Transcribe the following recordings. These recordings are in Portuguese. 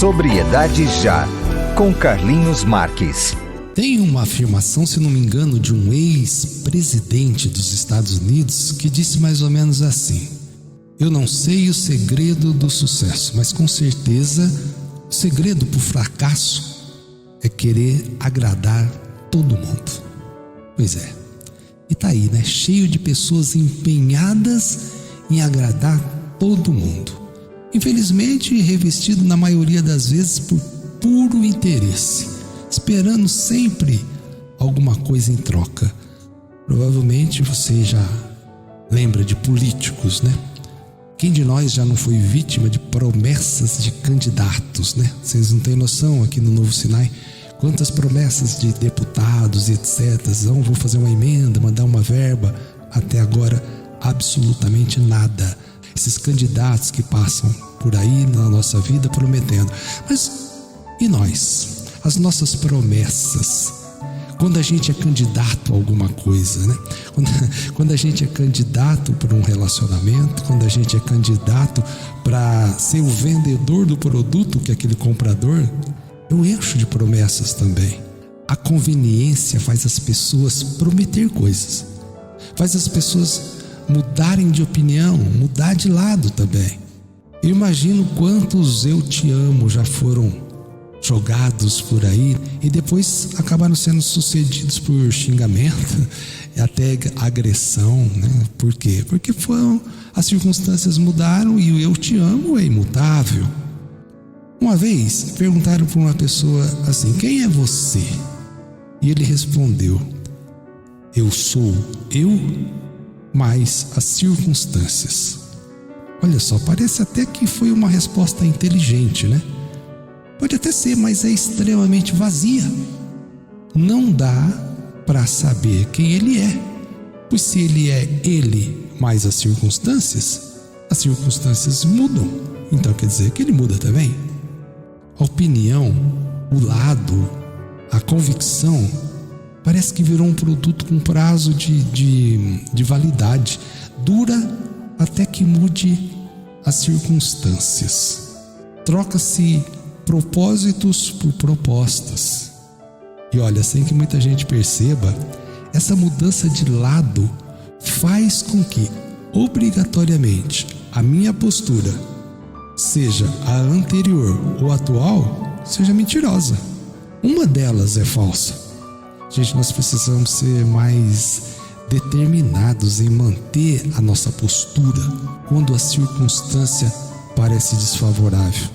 Sobriedade Já, com Carlinhos Marques. Tem uma afirmação, se não me engano, de um ex-presidente dos Estados Unidos que disse mais ou menos assim: eu não sei o segredo do sucesso, mas com certeza o segredo para o fracasso é querer agradar todo mundo. Pois é, e tá aí, né? Cheio de pessoas empenhadas em agradar todo mundo. Infelizmente, revestido na maioria das vezes por puro interesse, esperando sempre alguma coisa em troca. Provavelmente você já lembra de políticos, né? Quem de nós já não foi vítima de promessas de candidatos, né? Vocês não têm noção, aqui no Novo Sinai, quantas promessas de deputados e etc. Vou fazer uma emenda, mandar uma verba. Até agora, absolutamente nada. Esses candidatos que passam por aí na nossa vida prometendo. Mas e nós? As nossas promessas? Quando a gente é candidato a alguma coisa, né? Quando a gente é candidato para um relacionamento, quando a gente é candidato para ser o vendedor do produto que é aquele comprador, eu encho de promessas também. A conveniência faz as pessoas prometer coisas, faz as pessoas mudarem de opinião, mudar de lado também. Eu imagino quantos eu te amo já foram jogados por aí e depois acabaram sendo sucedidos por xingamento e até agressão, né? Por quê? Porque as circunstâncias mudaram e o eu te amo é imutável. Uma vez perguntaram para uma pessoa assim: quem é você? E ele respondeu: eu sou eu mais as circunstâncias. Olha só, parece até que foi uma resposta inteligente, né? Pode até ser, mas é extremamente vazia. Não dá para saber quem ele é, pois se ele é ele mais as circunstâncias mudam. Então quer dizer que ele muda também. A opinião, o lado, a convicção parece que virou um produto com prazo de validade. Dura até que mude as circunstâncias. Troca-se propósitos por propostas. E olha, sem que muita gente perceba, essa mudança de lado faz com que, obrigatoriamente, a minha postura, seja a anterior ou a atual, seja mentirosa. Uma delas é falsa. Gente, nós precisamos ser mais determinados em manter a nossa postura quando a circunstância parece desfavorável.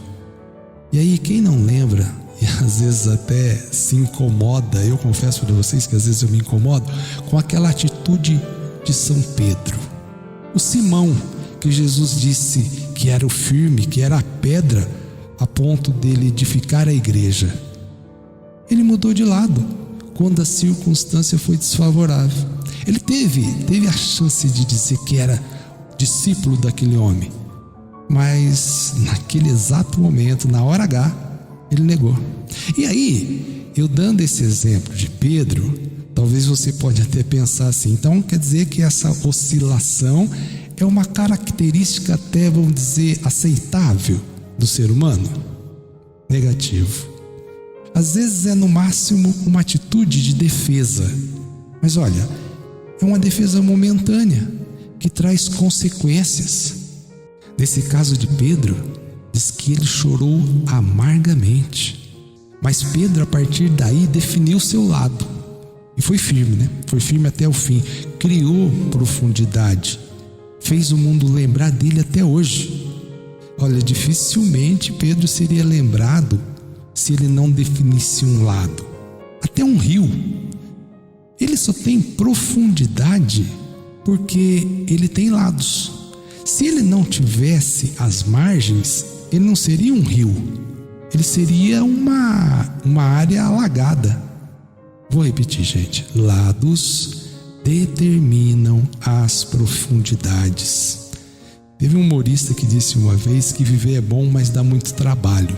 E aí, quem não lembra, e às vezes até se incomoda, eu confesso para vocês que às vezes eu me incomodo com aquela atitude de São Pedro. O Simão, que Jesus disse que era o firme, que era a pedra, a ponto dele edificar a igreja. Ele mudou de lado quando a circunstância foi desfavorável. Ele teve a chance de dizer que era discípulo daquele homem, mas naquele exato momento, na hora H, ele negou. E aí, eu dando esse exemplo de Pedro, talvez você pode até pensar assim: então quer dizer que essa oscilação é uma característica até, vamos dizer, aceitável do ser humano? Negativo. Às vezes é no máximo uma atitude de defesa, mas olha, é uma defesa momentânea que traz consequências. Nesse caso de Pedro, diz que ele chorou amargamente. Mas Pedro, a partir daí, definiu seu lado. E foi firme, né? Foi firme até o fim. Criou profundidade. Fez o mundo lembrar dele até hoje. Olha, dificilmente Pedro seria lembrado se ele não definisse um lado. Até um rio, ele só tem profundidade porque ele tem lados. Se ele não tivesse as margens, ele não seria um rio, ele seria uma área alagada. Vou repetir, gente: lados determinam as profundidades. Teve um humorista que disse uma vez que viver é bom, mas dá muito trabalho.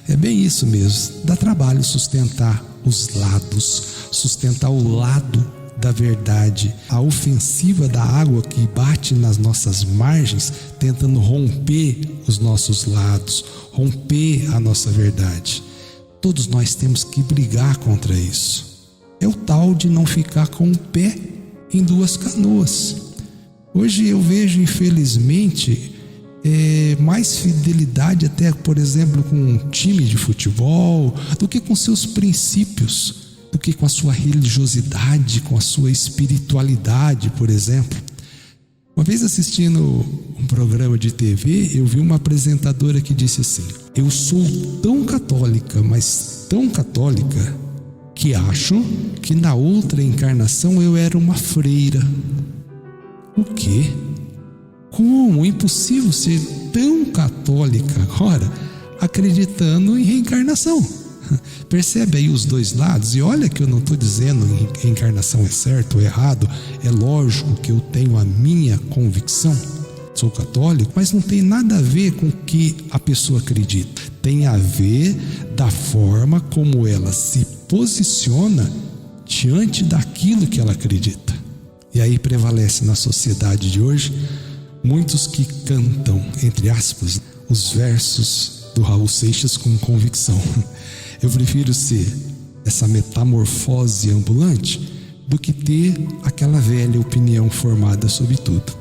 É bem isso mesmo, dá trabalho sustentar os lados, sustentar o lado da verdade, a ofensiva da água que bate nas nossas margens, tentando romper os nossos lados, romper a nossa verdade. Todos nós temos que brigar contra isso. É o tal de não ficar com o pé em duas canoas. Hoje eu vejo, infelizmente, mais fidelidade até, por exemplo, com um time de futebol, do que com seus princípios, do que com a sua religiosidade, com a sua espiritualidade, por exemplo. Uma vez assistindo um programa de TV, eu vi uma apresentadora que disse assim: eu sou tão católica, mas tão católica, que acho que na outra encarnação eu era uma freira. O quê? Como? Impossível ser tão católica agora, acreditando em reencarnação. Percebe aí os dois lados? E olha que eu não estou dizendo que reencarnação é certo ou errado. É lógico que eu tenho a minha convicção, sou católico, mas não tem nada a ver com o que a pessoa acredita. Tem a ver da forma como ela se posiciona diante daquilo que ela acredita. E aí prevalece na sociedade de hoje muitos que cantam, entre aspas, os versos do Raul Seixas com convicção. Eu prefiro ser essa metamorfose ambulante do que ter aquela velha opinião formada sobre tudo.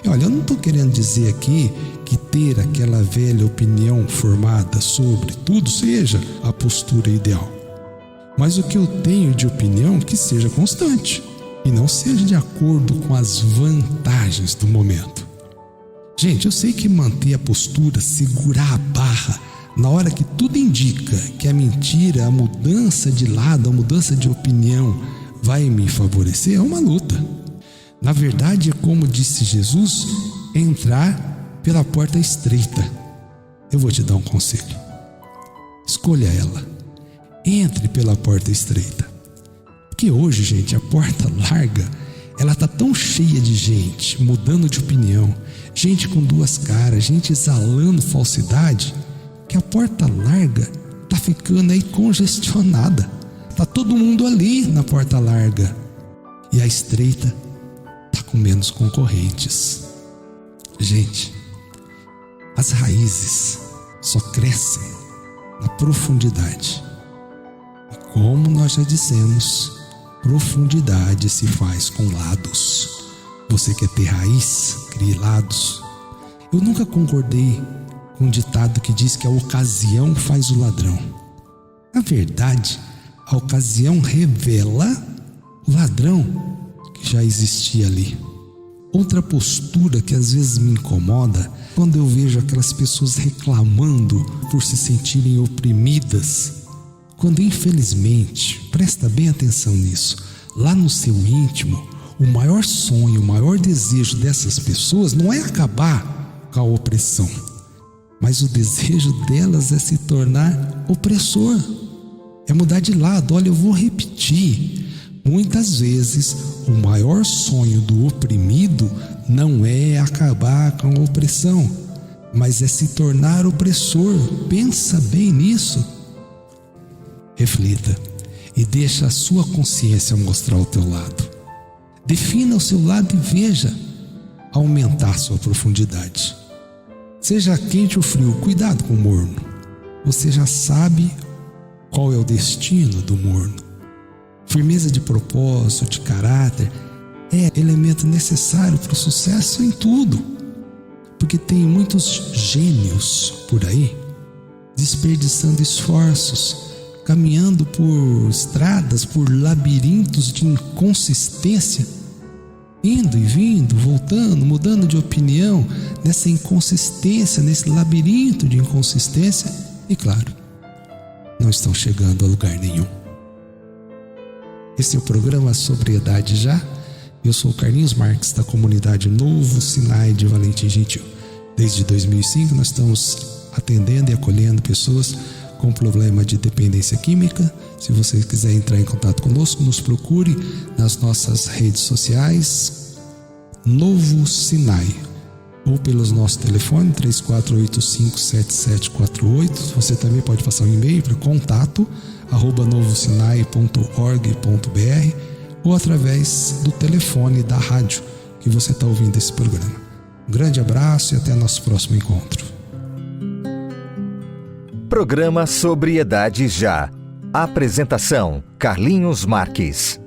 E olha, eu não estou querendo dizer aqui que ter aquela velha opinião formada sobre tudo seja a postura ideal. Mas o que eu tenho de opinião que seja constante e não seja de acordo com as vantagens do momento. Gente, eu sei que manter a postura, segurar a barra, na hora que tudo indica que a mentira, a mudança de lado, a mudança de opinião vai me favorecer, é uma luta. Na verdade, é como disse Jesus, entrar pela porta estreita. Eu vou te dar um conselho. Escolha ela. Entre pela porta estreita. Porque hoje, gente, a porta larga, ela está tão cheia de gente mudando de opinião, gente com duas caras, gente exalando falsidade, que a porta larga está ficando aí congestionada. Está todo mundo ali na porta larga. E a estreita está com menos concorrentes. Gente, as raízes só crescem na profundidade. E como nós já dissemos, profundidade se faz com lados. Você quer ter raiz? Crie lados. Eu nunca concordei com um ditado que diz que a ocasião faz o ladrão. Na verdade, a ocasião revela o ladrão que já existia ali. Outra postura que às vezes me incomoda, quando eu vejo aquelas pessoas reclamando por se sentirem oprimidas, quando infelizmente, presta bem atenção nisso, lá no seu íntimo, o maior sonho, o maior desejo dessas pessoas não é acabar com a opressão, mas o desejo delas é se tornar opressor, é mudar de lado. Olha, eu vou repetir, muitas vezes o maior sonho do oprimido não é acabar com a opressão, mas é se tornar opressor. Pensa bem nisso. Reflita e deixa a sua consciência mostrar o teu lado. Defina o seu lado e veja aumentar sua profundidade. Seja quente ou frio, cuidado com o morno. Você já sabe qual é o destino do morno. Firmeza de propósito, de caráter, é elemento necessário para o sucesso em tudo. Porque tem muitos gênios por aí, desperdiçando esforços, caminhando por estradas, por labirintos de inconsistência, indo e vindo, voltando, mudando de opinião, nessa inconsistência, nesse labirinto de inconsistência, e claro, não estão chegando a lugar nenhum. Esse é o programa Sobriedade Já. Eu sou o Carlinhos Marques, da comunidade Novo Sinai de Valentim Gentil. Desde 2005 nós estamos atendendo e acolhendo pessoas com problema de dependência química. Se você quiser entrar em contato conosco, nos procure nas nossas redes sociais Novo Sinai ou pelos nossos telefones 34857748. Você também pode passar um e-mail para contato@novosinai.org.br ou através do telefone da rádio que você está ouvindo esse programa. Um grande abraço e até nosso próximo encontro. Programa Sobriedade Já. Apresentação: Carlinhos Marques.